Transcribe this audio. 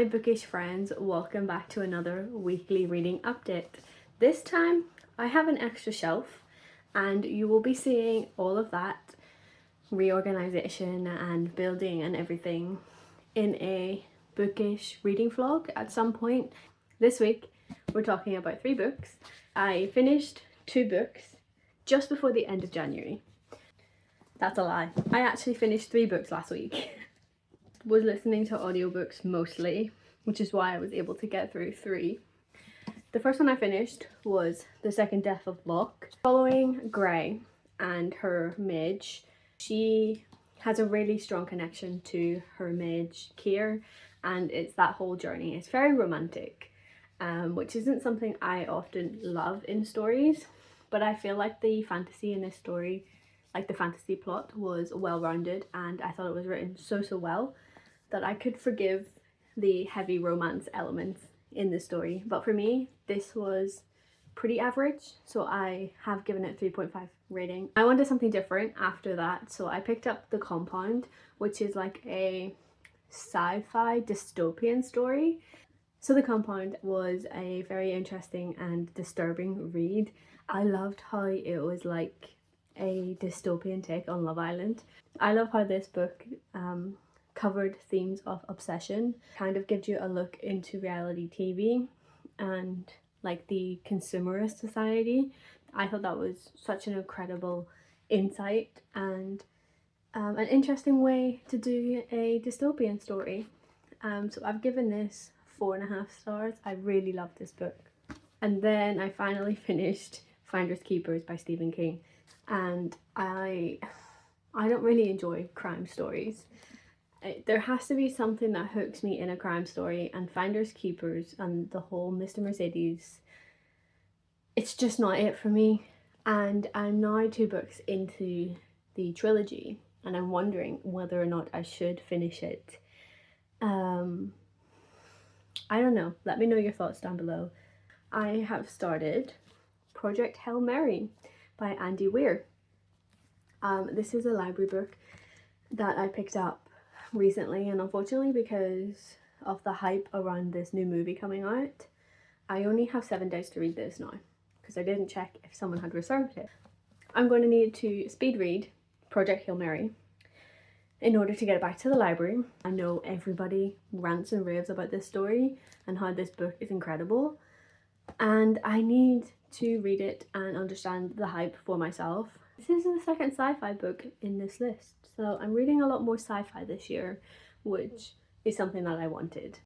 Hi bookish friends, welcome back to another weekly reading update. This time I have an extra shelf and you will be seeing all of that reorganization and building and everything in a bookish reading vlog at some point. This week we're talking about 3 books. I finished 2 books just before the end of January. That's a lie. I actually finished 3 books last week. Was listening to audiobooks mostly, which is why I was able to get through 3. The first one I finished was The Second Death of Locke. Following Grey and her mage, she has a really strong connection to her mage Keir, and it's that whole journey. It's very romantic, which isn't something I often love in stories, but I feel like the fantasy in this story, like the fantasy plot, was well-rounded, and I thought it was written so well that I could forgive the heavy romance elements in the story. But for me, this was pretty average, so I have given it 3.5 rating. I wanted something different after that, so I picked up The Compound, which is like a sci-fi dystopian story. So The Compound was a very interesting and disturbing read. I loved how it was like a dystopian take on Love Island. I love how this book covered themes of obsession, kind of gives you a look into reality TV and like the consumerist society. I thought that was such an incredible insight and an interesting way to do a dystopian story. So I've given this 4.5 stars. I really loved this book. And then I finally finished Finders Keepers by Stephen King, and I don't really enjoy crime stories. There has to be something that hooks me in a crime story, and Finders Keepers and the whole Mr. Mercedes, it's just not it for me. And I'm now 2 books into the trilogy and I'm wondering whether or not I should finish it. I don't know, let me know your thoughts down below. I have started Project Hail Mary by Andy Weir. This is a library book that I picked up recently, and unfortunately because of the hype around this new movie coming out, I only have 7 days to read this now because I didn't check if someone had reserved it. I'm going to need to speed read Project Hail Mary in order to get it back to the library. I know everybody rants and raves about this story and how this book is incredible, and I need to read it and understand the hype for myself. This is the second sci-fi book in this list, so I'm reading a lot more sci-fi this year, which is something that I wanted.